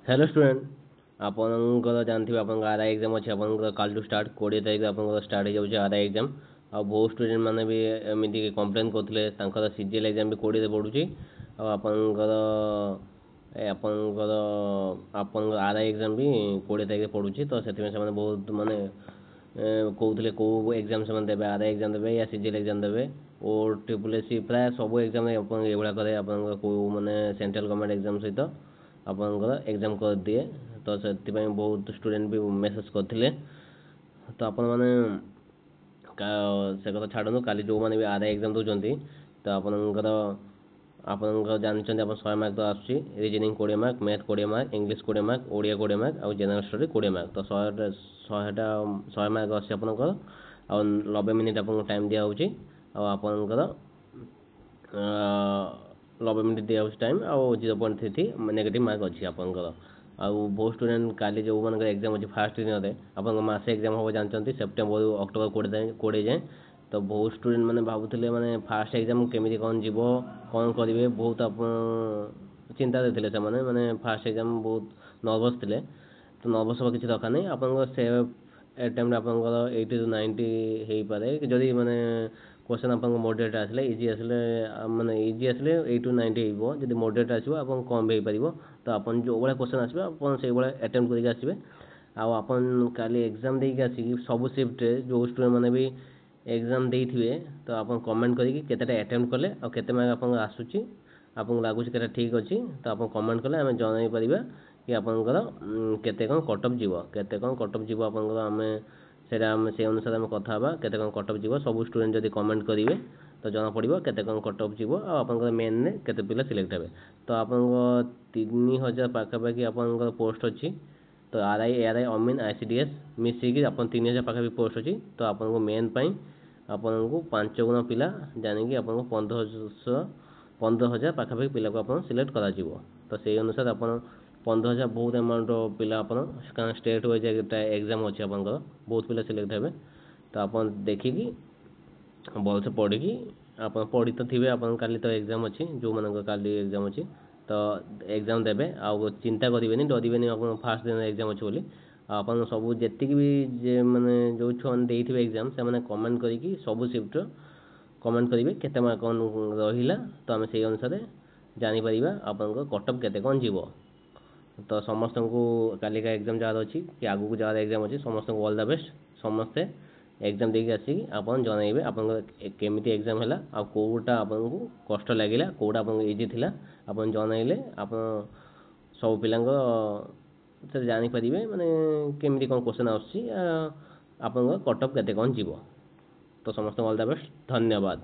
Hello student आपणकर जानते आप आरआई एग्जाम अच्छे आप कालू स्टार्ट 20 तारीख आप स्टार्ट हो जाऊँ आरआई एग्जाम आ बहुत स्टूडेंट मैंने भी एमती कंप्लेन करते सीजीएल एग्जाम भी 20 पड़ूँ आपणकर आपणकर आरआई एग्जाम भी 20 तारीख पड़ूँ तो से बहुत माने कहते कौ एग्जाम से देवे आरआई एग्जाम देवे या सीजीएल एग्जाम देवे ओ ट्रिपल एससी प्राय सब एग्जाम ये करे कौ मैंने सेंट्रल गवर्नमेंट एग्जाम सहित आपणकर एग्जाम कर दिए तो से बहुत स्टूडेंट भी मेसेज करते तो आपण मैंने से कथा छाड़ू काली जो मैंने भी आरआई एग्जाम दौरान तो आपणकर आपणकर जानते आप 100 मार्क तो आसूँ reasoning 20 mark math 20 mark English 20 mark Odia 20 mark और जनरल स्टडी 20 मार्क तो 100 मार्क अच्छे आपणकर आ 90 मिनिट आपको टाइम दिया आपणकर 90 मिनिट दिया टाइम आउ 0.33 नेगेटिव मार्क अच्छी आपंकर आउ बहुत स्टूडेंट काली जो मान एग्जाम अच्छे फास्ट दिन में आप मसे एग्जाम हम जानते सेप्टेम्बर अक्टोबर 20 जाए तो बहुत स्टूडेंट मैंने भावुले मैंने फास्ट एग्जाम केमी कौन जीव कौन करेंगे बहुत आप चिंता थे मैंने फास्ट एग्जाम बहुत नर्भस थे तो नर्भस हवा किसी दरकार नहीं आप अटेम्प्ट आपंकर 80 to 90 हो पाए जदि मैंने क्वेश्चन आप मॉडरेट आसले इजी आसले माने इजी आसले 80 to 90 हो जब मॉडरेट आसो आप कम हो पार तो आप जो भाई क्वेश्चन आसो आप अटेम्प्ट करके आसवे आपन काली एग्जाम देके आसिक सब शिफ्ट जो स्टूडेंट मैंने भी एग्जाम देते तो आप कमेंट करके केतेटा अटेम्प्ट कले और केते मार्क आप आसूची आपको लगुच के ठीक अच्छी तो आप कमेंट कले आम जन पारा कि आपंकर केते कौन कटअप जीव केते कौन कटअप जीव आपंकर आम से अनुसार आम कथा केते कौन कटअप जीव सब स्टूडेंट जब कमेंट करेंगे तो जना पड़ो केते कौन कटअप जीव आप मेन में केते पिला सिलेक्ट हे तो आप 3000 पाखापाखि आप पोस्ट अच्छी तो आरआई एआरआई अमीन आईसीडीएस मिसिकी आप 3000 पाखापाखि पोस्ट अच्छी तो आपको मेन आपन को 5 गुण पिला जानिकी आपको 15,000 पाखापाखि पिला को आप सिलेक्ट करा तो से अनुसार आप 15,000 बहुत अमाउंट पिला आप स्टेट वाइज एग्जाम अच्छे आप बहुत पिला सिलेक्ट हे तो आप देखिकी भल से पढ़ी आप पढ़ी तो थे आप तो एग्जाम अच्छी जो मान काली एग्जाम अच्छी तो एग्जाम देवे आ चिंता करेंगे डरवे आप फास्ट दिन एग्जाम अच्छे बोली आप सब जी भी माने जो छुआ मैंने एग्जाम से कमेंट करके सब शिफ्ट कमेंट करेंगे केते मार्क कौन रहा तो आम से अनुसार जापर आप कटअप केते कौन जीव तो समस्त को कालिका एग्जाम जार अच्छी कि आगू जार एग्जाम अच्छी समस्त को ऑल द बेस्ट समस्ते एग्जाम देके आसिक आप जनइबे आप केमी एग्जाम है आ कौटा आपको कष्ट लगे कौटा आप इजी थी आप जनइले आप सब पिला जापर माने केमी कौन क्वेश्चन आसूँ आप कटअप केते कौन जीव तो समस्त ऑल द बेस्ट धन्यवाद।